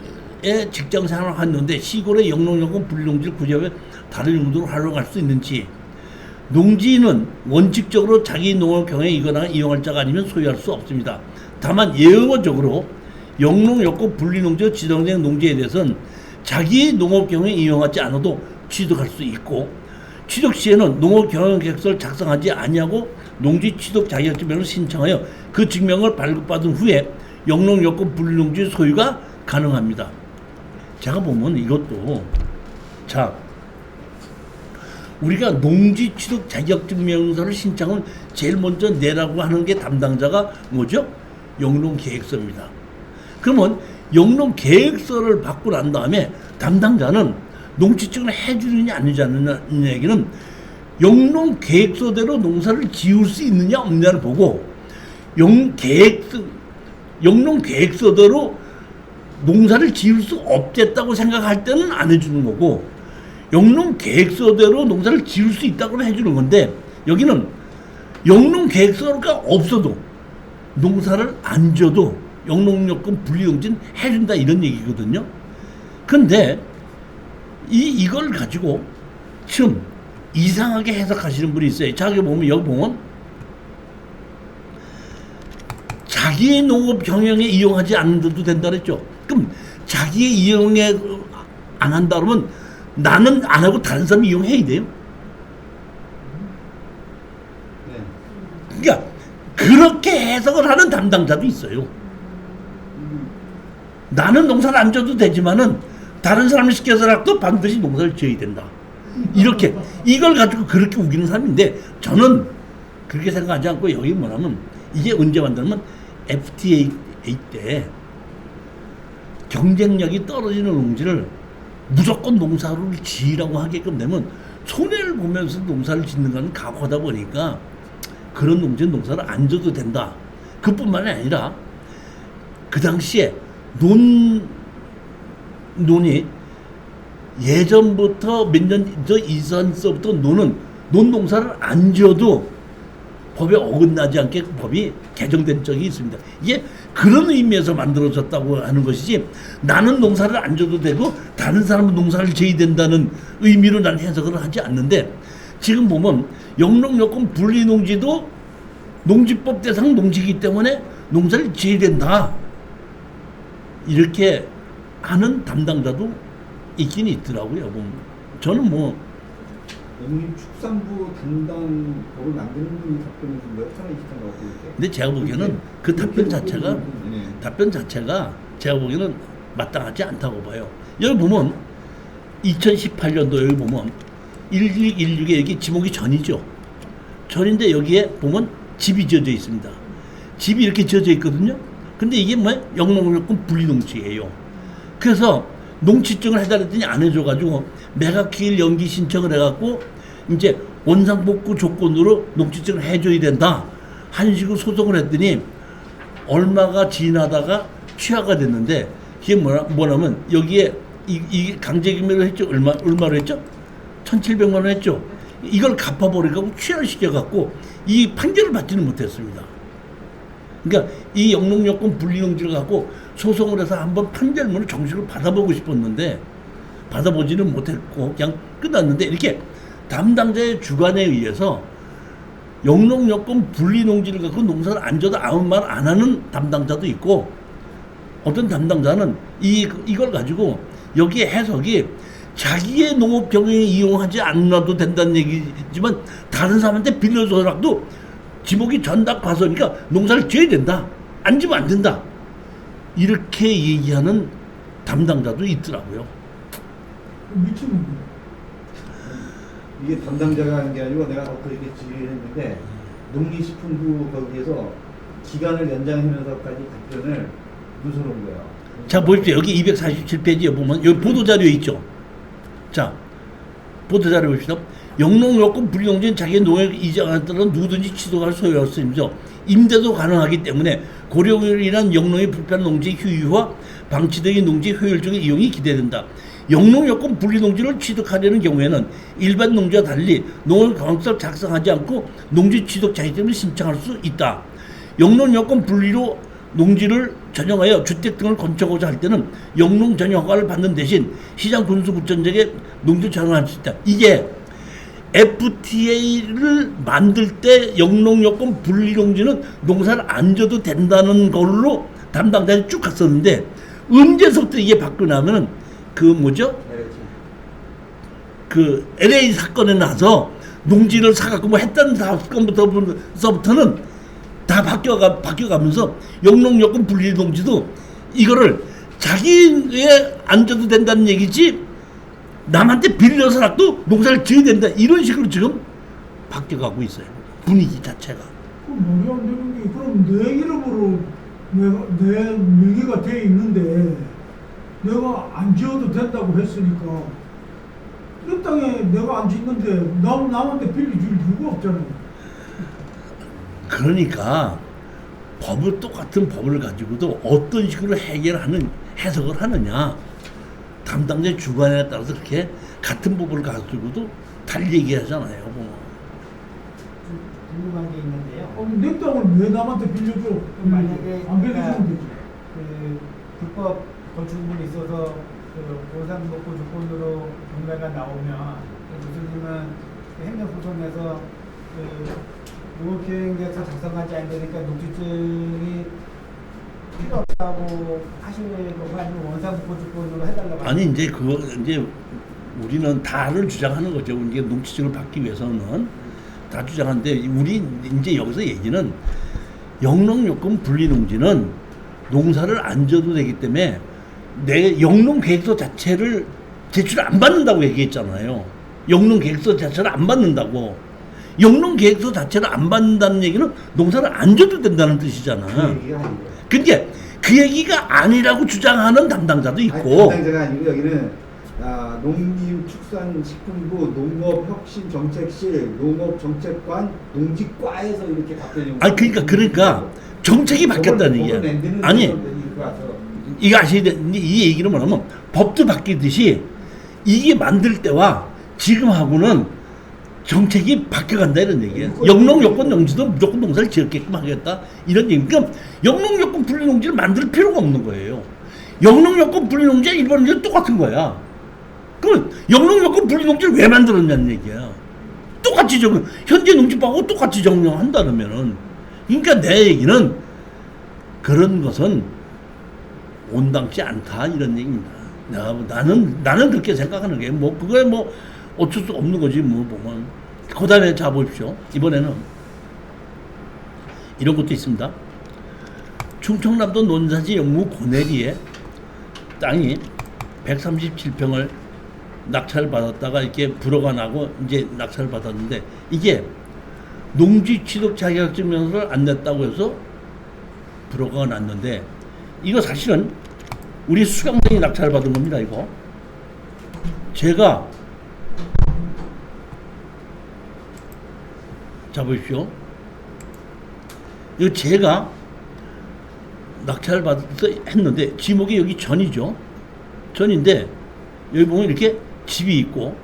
직장 생활을 하는데 시골의 영농여권 분리농지를 구제해 다른 용도로 활용할 수 있는지, 농지는 원칙적으로 자기 농업 경영이거나 이용할 자가 아니면 소유할 수 없습니다. 다만 예외적으로 영농여권 분리농지로 지정된 농지에 대해서는 자기 농업 경영에 이용하지 않아도 취득할 수 있고, 취득 시에는 농업 경영 계획서를 작성하지 아니하고 농지 취득 자격증명을 신청하여 그 증명을 발급받은 후에 영농여권 분리농지 소유가 가능합니다. 제가 보면 이것도 자 우리가 농지 취득 자격증명서를 신청을 제일 먼저 내라고 하는 게 담당자가 뭐죠? 영농계획서입니다. 그러면 영농계획서를 받고 난 다음에 담당자는 농지증을 해주느냐 안 해주느냐 얘기는 영농계획서대로 농사를 지을 수 있느냐 없느냐를 보고 영농계획서대로 농사를 지을 수 없겠다고 생각할 때는 안 해주는 거고, 영농계획서대로 농사를 지을 수 있다고 해주는 건데, 여기는 영농계획서가 없어도 농사를 안 져도 영농여권 분리농지는 해준다 이런 얘기거든요. 근데 이걸 가지고 좀 이상하게 해석하시는 분이 있어요. 자기 보면 여기 보면 자기의 농업 경영에 이용하지 않는데도 된다 그랬죠. 그럼 자기의 이용에 안 한다 그러면 나는 안 하고 다른 사람이 이용해야 돼요. 네. 그러니까 그렇게 해석을 하는 담당자도 있어요. 나는 농사를 안 져도 되지만은 다른 사람을 시켜서라도 반드시 농사를 지어야 된다. 이렇게 이걸 가지고 그렇게 우기는 사람인데, 저는 그렇게 생각하지 않고 여기 뭐냐면 이게 언제 만들면 FTA 때 경쟁력이 떨어지는 농지를 무조건 농사를 지으라고 하게끔 되면 손해를 보면서 농사를 짓는 건 각오하다 보니까 그런 농지는 농사를 안 져도 된다. 그뿐만이 아니라 그 당시에 논이 예전부터 몇 년 이전서부터 논 농사를 안 지어도 법에 어긋나지 않게 법이 개정된 적이 있습니다. 이게 그런 의미에서 만들어졌다고 하는 것이지, 나는 농사를 안 져도 되고 다른 사람은 농사를 지어야 된다는 의미로 난 해석을 하지 않는데, 지금 보면 영농여권 분리농지도 농지법 대상 농지이기 때문에 농사를 지어야 된다 이렇게 하는 담당자도 있긴 있더라고요. 저는 뭐 농림축산부 담당법을 만드는 분이 답변을 준 거예요? 상임시장과 어떻게? 근데 제가 보기에는 그 답변 자체가 제가 보기에는 마땅하지 않다고 봐요. 여기 보면 2018년도 여기 보면 1616에 여기 지목이 전이죠. 전인데 여기에 보면 집이 지어져 있습니다. 집이 이렇게 지어져 있거든요. 근데 이게 뭐야? 영농여권 분리농지예요. 그래서 농지증을 해달랬더니 안 해줘가지고 매각기일 연기 신청을 해갖고 이제 원상복구 조건으로 농지증을 해줘야 된다 한 식으로 소송을 했더니 얼마가 지나다가 취하가 됐는데, 이게 뭐냐면 여기에 이 강제금액을 했죠. 얼마로 했죠? 1,700만 원 했죠. 이걸 갚아버리고 취하를 시켜갖고 이 판결을 받지는 못했습니다. 그러니까 이 영농여권 분리농지를 갖고 소송을 해서 한번 판결문을 정식으로 받아보고 싶었는데 받아보지는 못했고 그냥 끝났는데, 이렇게 담당자의 주관에 의해서 영농여권 분리농지를 갖고 농사를 안 져도 아무 말 안 하는 담당자도 있고, 어떤 담당자는 이걸 가지고 여기에 해석이 자기의 농업 경영에 이용하지 않아도 된다는 얘기지만 다른 사람한테 빌려줘라도 지목이 전담 과서니까 농사를 지어야 된다. 안 지면 안 된다. 이렇게 얘기하는 담당자도 있더라고요. 미친놈이야. 이게 담당자가 하는 게 아니고 내가 또 이렇게 질의를 했는데 농림식품부 거기에서 기간을 연장하면서까지 답변을 누설한 거야. 자, 보십시오. 여기 247페이지에 보면 여기 보도자료 있죠. 자, 보도자료 봅시다. 영농여권 분리농지는 자기의 농약 이전에 따라 누구든지 취득할 소유였으면서 임대도 가능하기 때문에 고령으로 인한 영농의 불필요한 농지의 휴유와 방치되는 농지의 효율적인 이용이 기대된다. 영농여권 분리농지를 취득하려는 경우에는 일반 농지와 달리 농업 계획서를 작성하지 않고 농지 취득 자격증을 신청할 수 있다. 영농여권 분리로 농지를 전용하여 주택 등을 건축하고자 할 때는 영농 전용 허가를 받는 대신 시장 군수구청장에 농지 전용할 수 있다. 이게 FTA를 만들 때 영농여권 분리농지는 농사를 안 져도 된다는 걸로 담당자들이 쭉 갔었는데 언제서부터 이게 바뀌냐면은 그 뭐죠? 그 LA 사건에 나서 농지를 사갖고 뭐 했다는 사건부터는 다 바뀌어가면서 영농여권 분리농지도 이거를 자기에 앉아도 된다는 얘기지 남한테 빌려서라도 농사를 지어야 된다 이런 식으로 지금 바뀌어가고 있어요. 분위기 자체가. 말이 안 되는 게 그럼 내 이름으로 내 명의가 돼 있는데 내가 안 지어도 된다고 했으니까 이 땅에 내가 안 짓는데 남한테 빌려줄 이유가 없잖아요. 그러니까 똑같은 법을 가지고도 어떤 식으로 해석을 하느냐 담당자의 주관에 따라서 그렇게 같은 법을 가지고도 달리 얘기하잖아요. 뭐. 궁금한 게 있는데요. 내 땅을 왜 남한테 빌려줘? 만약에 안 빌려주면 되지. 그 불법 건축물이 있어서 그 보상복구 조건으로 경매가 나오면 교수님은 행정소송에서 그 농업기획에서 작성하지 않으니까 농지증이 필요 없다고 하시는 거 아니면 원상복구 조건으로 해달라고 아니 이제 그거 이제 우리는 다를 주장하는 거죠. 이게 농지증을 받기 위해서는 다 주장하는데 우리 이제 여기서 얘기는 영농여권 분리농지는 농사를 안 져도 되기 때문에 내 영농계획서 자체를 제출 안 받는다고 얘기했잖아요. 영농계획서 자체를 안 받는다고. 영농계획서 자체를 안 받는다는 얘기는 농사를 안 져도 된다는 뜻이잖아. 그 얘기가 아니고. 근데 그 얘기가 아니라고 주장하는 담당자도 있고. 담당자가 아니고 여기는 농림축산식품부 농업혁신정책실 농업정책관 농지과에서 이렇게 답변이 아니 그러니까 정책이 바뀌었다는 얘기야. 아니 이거 아셔야 돼. 이 얘기는 뭐냐면 법도 바뀌듯이 이게 만들 때와 지금하고는 정책이 바뀌어간다 이런 얘기예요. 영농여권 농지도 무조건 농사를 지었게끔 하겠다 이런 얘기. 그러니까 영농여권 분리농지를 만들 필요가 없는 거예요. 영농여권 분리농지와 일반 농지는 똑같은 거야. 그럼 영농여권 분리농지를 왜 만들었냐는 얘기야. 똑같이 현재 농지법하고 똑같이 정령한다면은. 그러니까 내 얘기는 그런 것은 온당치 않다 이런 얘기입니다. 나는 그렇게 생각하는 게 뭐 그거에 뭐 어쩔 수 없는 거지 뭐 보면. 그다음에 자 보십시오. 이번에는 이런 것도 있습니다. 충청남도 논산시 영무 고내리에 땅이 137평을 낙찰받았다가 이렇게 불허가 나고 이제 낙찰받았는데 이게 농지 취득 자격증 명서를 안 냈다고 해서 불허가 났는데 이거 사실은 우리 수강생이 낙찰받은 겁니다. 이거 제가 자 보십시오. 이거 제가 낙찰을 받아서 했는데 지목이 여기 전이죠. 전인데 여기 보면 이렇게 집이 있고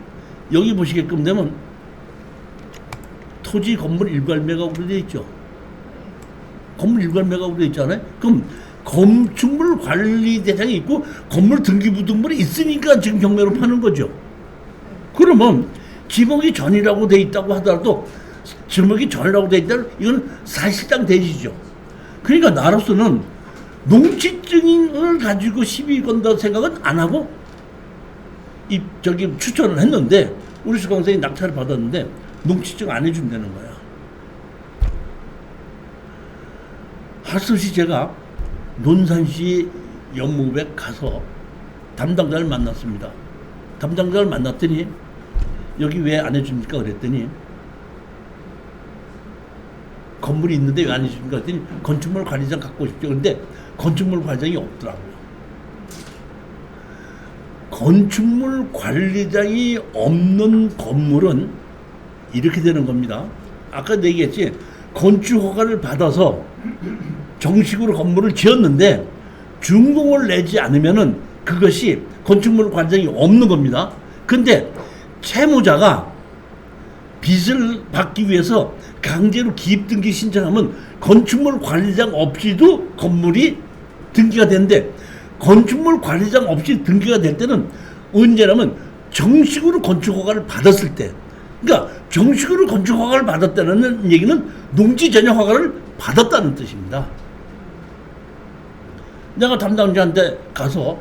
여기 보시게끔 되면 토지 건물 일괄매각으로 되어 있죠. 건물 일괄매각으로 되어 있잖아요. 그럼 건축물 관리 대상이 있고 건물 등기부등본이 있으니까 지금 경매로 파는 거죠. 그러면 지목이 전이라고 돼 있다고 하더라도 지목이 전이라고 돼 있다면 이건 사실상 대지죠. 그러니까 나로서는 농지증을 가지고 시비 건다 생각은 안 하고 추천을 했는데 우리 수강생이 낙찰을 받았는데 농지증 안 해준다는 거야. 할 수 없이 제가 논산시 연무부에 가서 담당자를 만났습니다. 담당자를 만났더니 여기 왜 안 해줍니까? 그랬더니 건물이 있는데 왜 안 해줍니까? 그랬더니 건축물 관리장 갖고 싶죠. 그런데 건축물 관리장이 없더라고요. 건축물 관리장이 없는 건물은 이렇게 되는 겁니다. 아까 얘기했지. 건축 허가를 받아서 정식으로 건물을 지었는데 준공을 내지 않으면은 그것이 건축물 관리장이 없는 겁니다. 근데 채무자가 빚을 받기 위해서 강제로 기입 등기 신청하면 건축물 관리장 없이도 건물이 등기가 되는데 건축물 관리장 없이 등기가 될 때는 언제냐면 정식으로 건축 허가를 받았을 때, 그러니까 정식으로 건축 허가를 받았다는 얘기는 농지 전용 허가를 받았다는 뜻입니다. 내가 담당자한테 가서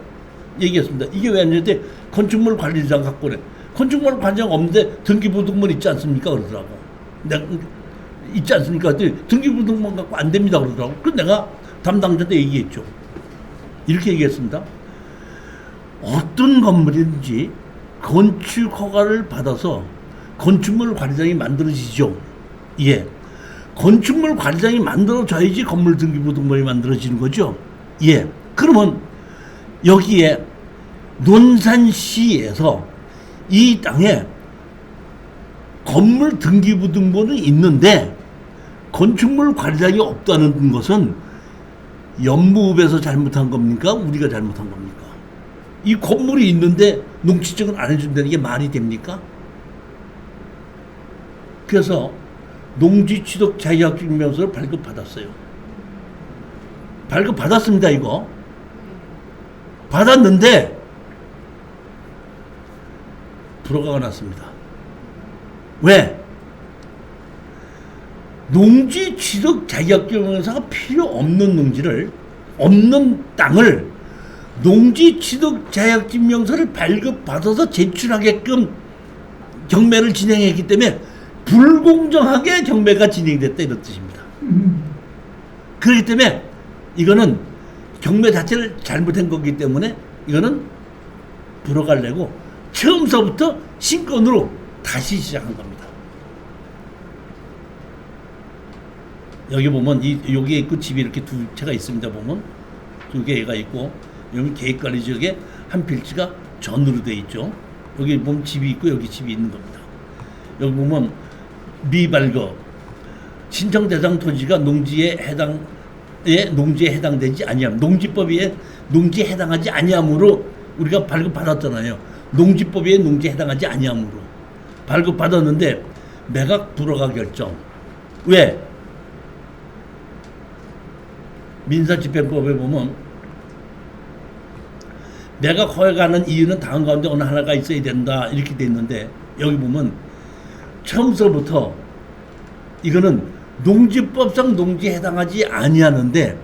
얘기했습니다. 이게 왜 안 되는데 건축물 관리장 갖고 그래. 건축물 관리장 없는데 등기부등본 있지 않습니까? 그러더라고. 내가 있지 않습니까? 등기부등본 갖고 안 됩니다. 그러더라고. 그래서 내가 담당자한테 얘기했죠. 이렇게 얘기했습니다. 어떤 건물이든지 건축 허가를 받아서 건축물 관리장이 만들어지죠. 예. 건축물 관리장이 만들어져야지 건물 등기부등본이 만들어지는 거죠. 예. 그러면 여기에 논산시에서 이 땅에 건물 등기부등본은 있는데 건축물 관리장이 없다는 것은 연무부에서 잘못한 겁니까? 우리가 잘못한 겁니까? 이 건물이 있는데 농지증을 안 해준다는 게 말이 됩니까? 그래서 농지취득 자격증명서를 발급받았어요. 발급받았습니다, 이거. 받았는데 불허가가 났습니다. 왜? 농지 취득 자격증명서가 필요 없는 없는 땅을 농지 취득 자격증명서를 발급받아서 제출하게끔 경매를 진행했기 때문에 불공정하게 경매가 진행됐다 이런 뜻입니다. 그렇기 때문에 이거는 경매 자체를 잘못한 거기 때문에 이거는 불허가를 내고 처음서부터 신건으로 다시 시작한 겁니다. 여기 보면 여기에 있고 집이 이렇게 두 채가 있습니다. 보면 두 개가 있고 여기 계획관리 지역에 한 필지가 전으로 돼 있죠. 여기 보면 집이 있고 여기 집이 있는 겁니다. 여기 보면 미발거 신청 대상 토지가 농지에 해당되지 아니함. 농지법에 농지에 해당하지 아니함으로 우리가 발급받았잖아요. 농지법에 농지에 해당하지 아니함으로 발급받았는데 매각 불허가 결정. 왜? 민사집행법에 보면 매각 허가하는 이유는 다음 가운데 어느 하나가 있어야 된다 이렇게 돼 있는데 여기 보면 처음서부터 이거는 농지법상 농지에 해당하지 아니하는데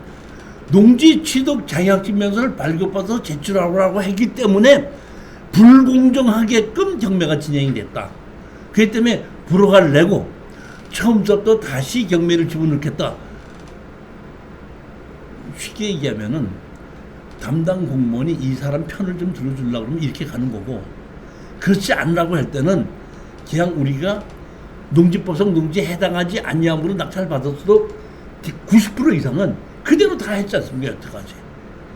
농지 취득 자격증명서를 발급받아서 제출하라고 했기 때문에 불공정하게끔 경매가 진행이 됐다. 그렇기 때문에 불허가를 내고 처음부터 다시 경매를 집어넣겠다. 쉽게 얘기하면은 담당 공무원이 이 사람 편을 좀 들어주려고 그러면 이렇게 가는 거고, 그렇지 않으라고 할 때는 그냥 우리가 농지법상 농지에 해당하지 아니함으로 낙찰 받았어도 90% 이상은 그대로 다 했지 않습니까? 여태까지.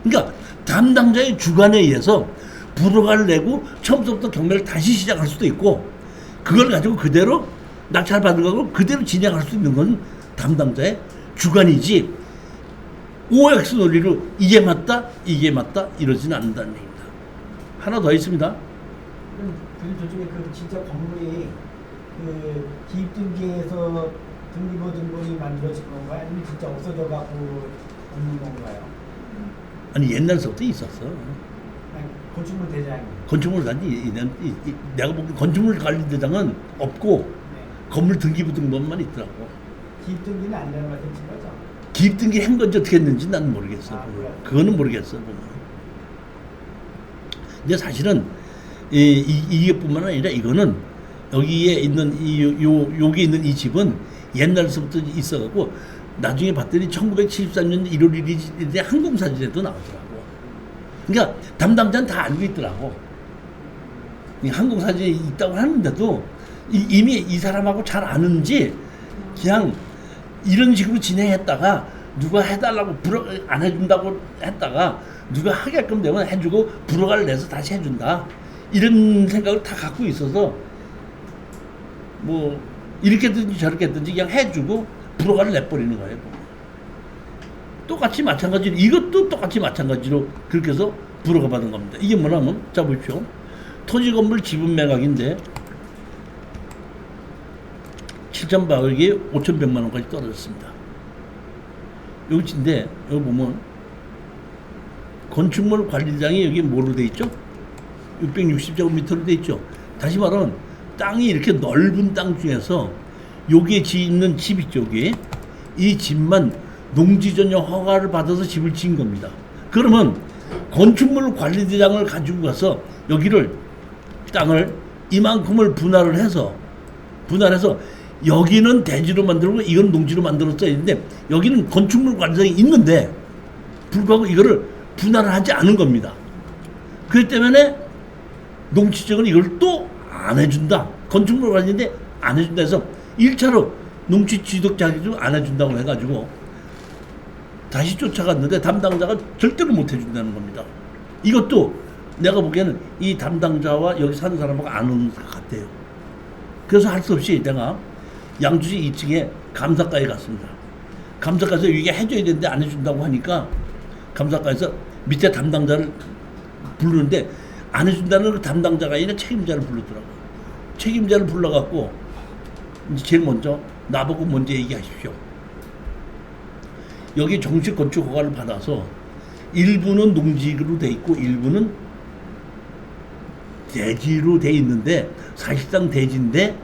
그러니까 담당자의 주관에 의해서 불허가를 내고 처음부터 경매를 다시 시작할 수도 있고, 그걸 가지고 그대로 낙찰 받은 거고 그대로 진행할 수 있는 건 담당자의 주관이지 OX 논리로 이게 맞다 이러지는 않는다는 얘기입니다. 하나 더 있습니다. 저쪽에 그 진짜 건물이 그 기입등기에서 등기부등본이 만들어진 건가요? 아니면 진짜 없어져 갖고 없는 건가요? 아니 옛날서부터 있었어. 아니, 건축물 대장이. 건축물 단지 내가 보기엔 건축물 관리 대장은 없고 건물 등기부등본만 있더라고. 기입 등기는 아니라는 말씀이신 거죠? 기입 등기 한 건지 어떻게 했는지 난 모르겠어. 아, 그래요? 그거는 모르겠어. 보면. 근데 사실은 이게뿐만 아니라 이거는 여기에 있는 여기 있는 이 집은 옛날서부터 있어갖고 나중에 봤더니 1973년 1월 1일에 항공사진에도 나오더라고. 그러니까 담당자는 다 알고 있더라고. 이 항공사진이 있다고 하는데도 이미 이 사람하고 잘 아는지 그냥 이런 식으로 진행했다가 누가 해달라고 안 해준다고 했다가 누가 하게끔 되면 해주고 불허가를 내서 다시 해준다 이런 생각을 다 갖고 있어서 뭐 이렇게든지 저렇게든지 그냥 해주고 불허가를 내버리는 거예요. 똑같이 마찬가지로 이것도 똑같이 마찬가지로 그렇게 해서 불허가 받은 겁니다. 이게 뭐냐면 자 보십시오. 토지 건물 지분 매각인데 7,100억에 5,100만 원까지 떨어졌습니다. 여기인데 여기 보면 건축물 관리장이 여기 뭐로 돼 있죠? 660제곱미터로 돼 있죠. 다시 말하면 땅이 이렇게 넓은 땅 중에서 여기에 짓는 집 이쪽에 이 집만 농지 전용 허가를 받아서 집을 지은 겁니다. 그러면 건축물 관리대장을 가지고 가서 여기를 땅을 이만큼을 분할을 해서 여기는 대지로 만들고 이건 농지로 만들었어야 했는데 여기는 건축물 관리장이 있는데 불구하고 이거를 분할을 하지 않은 겁니다. 그렇기 때문에 농지청은 이걸 또 안 해준다. 건축물 관리인데 안 해준다 해서 1차로 농지 취득 자격증 안 해준다고 해가지고 다시 쫓아갔는데 담당자가 절대로 못 해준다는 겁니다. 이것도 내가 보기에는 이 담당자와 여기 사는 사람하고 아는 것 같아요. 그래서 할 수 없이 내가 양주시 2층에 감사과에 갔습니다. 감사과에서 이게 해줘야 되는데 안 해준다고 하니까 감사과에서 밑에 담당자를 부르는데 안 해준다는 그 담당자가 아니라 책임자를 부르더라고요. 책임자를 불러갖고 이제 제일 먼저 나보고 먼저 얘기하십시오. 여기 정식 건축 허가를 받아서 일부는 농지로 돼 있고 일부는 대지로 돼 있는데 사실상 대지인데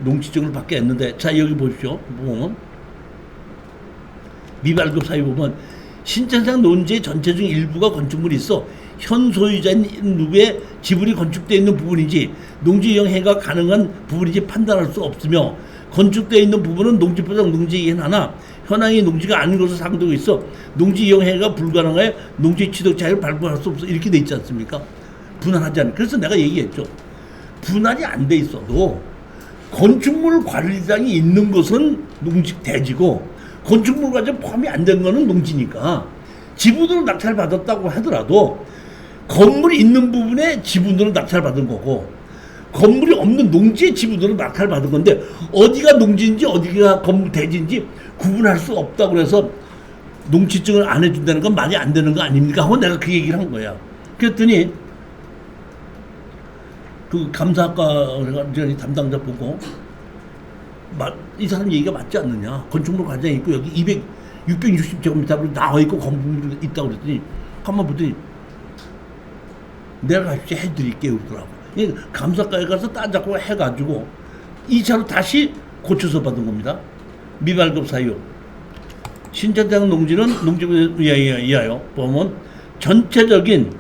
농지증을 받게 했는데 자 여기 보십시오. 보면 미발급 사유 보면 신천상 논지의 전체 중 일부가 건축물이 있어 현 소유자인 누구의 지분이 건축되어 있는 부분인지 농지 이용 행위가 가능한 부분인지 판단할 수 없으며 건축되어 있는 부분은 농지보상 농지이긴 하나 현황이 농지가 아닌 것으로 상되고 있어 농지 이용 행위가 불가능하여 농지 취득 자유를 발부할 수 없어 이렇게 돼 있지 않습니까? 분할하지 않는. 그래서 내가 얘기했죠. 분할이 안 돼 있어도 건축물 관리장이 있는 것은 농지 대지고 건축물 관리장 포함이 안 된 거는 농지니까 지분으로 낙찰 받았다고 하더라도 건물이 있는 부분에 지분으로 낙찰 받은 거고 건물이 없는 농지의 지분으로 낙찰 받은 건데 어디가 농지인지 어디가 건물 대지인지 구분할 수 없다고 그래서 농지증을 안 해준다는 건 말이 안 되는 거 아닙니까? 하고 내가 그 얘기를 한 거야. 그랬더니 그 감사학과 담당자 보고 이 사람 얘기가 맞지 않느냐. 건축물 과장이 있고 여기 660제곱미터로 나와 있고 건물이 있다고 그랬더니 한번 보더니 내가 같이 해드릴게요 그러더라고. 감사과에 가서 따잡고 해가지고 2차로 다시 고쳐서 받은 겁니다. 미발급 사유. 신천상 농지는 농지에 의하여 보면 전체적인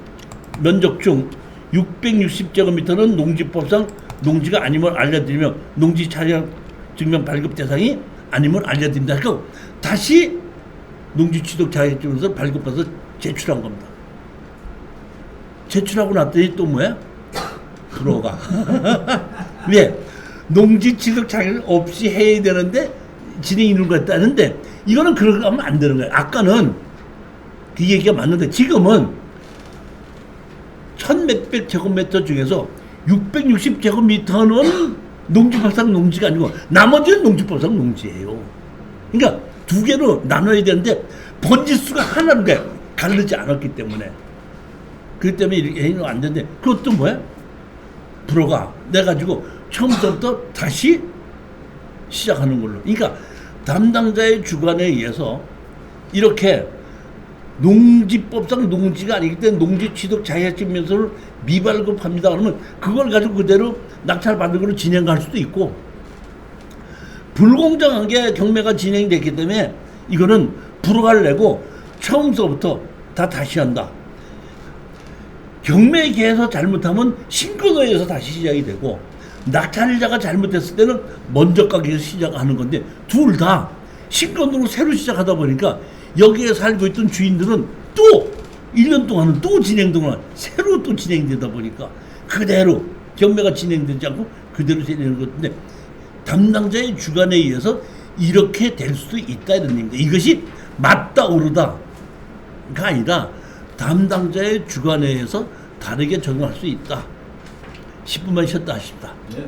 면적 중 660제곱미터는 농지법상 농지가 아님을 알려드리며 농지 차량 증명 발급 대상이 아님을 알려드린다. 그러니까 다시 농지 취득 자격증에서 발급받아서 제출한 겁니다. 제출하고 났더니 또 뭐야? 불허가. 왜? 농지 취득 자격 없이 해야 되는데 진행이 있는 것 같다는데 이거는 그렇게 하면 안 되는 거예요. 아까는 그 얘기가 맞는데 지금은 1,몇백 제곱미터 중에서 660제곱미터는 농지법상 농지가 아니고 나머지는 농지법상 농지예요. 그러니까 두 개로 나눠야 되는데 번지수가 하나로 가르지 않았기 때문에 그렇기 때문에 이렇게 해는 안 되는데 그것도 뭐야? 불허가 내가지고 처음부터 다시 시작하는 걸로. 그러니까 담당자의 주관에 의해서 이렇게 농지법상 농지가 아니기 때문에 농지 취득 자격증명서를 미발급합니다. 그러면 그걸 가지고 그대로 낙찰 받은 걸로 진행할 수도 있고 불공정한 게 경매가 진행됐기 때문에 이거는 불허가를 내고 처음서부터 다 다시 한다. 경매계에서 잘못하면 신권호에서 다시 시작이 되고 낙찰자가 잘못했을 때는 먼저 가게에서 시작하는 건데 둘 다 신권으로 새로 시작하다 보니까 여기에 살고 있던 주인들은 또 1년 동안은 또 진행동안 새로 또 진행되다 보니까 그대로 경매가 진행되지 않고 그대로 진행되는 건데 담당자의 주관에 의해서 이렇게 될 수도 있다 이런 얘기입니다. 이것이 맞다 옳다가 아니라 담당자의 주관에 의해서 다르게 적용할 수 있다. 10분만 쉬었다 하십니다. 네.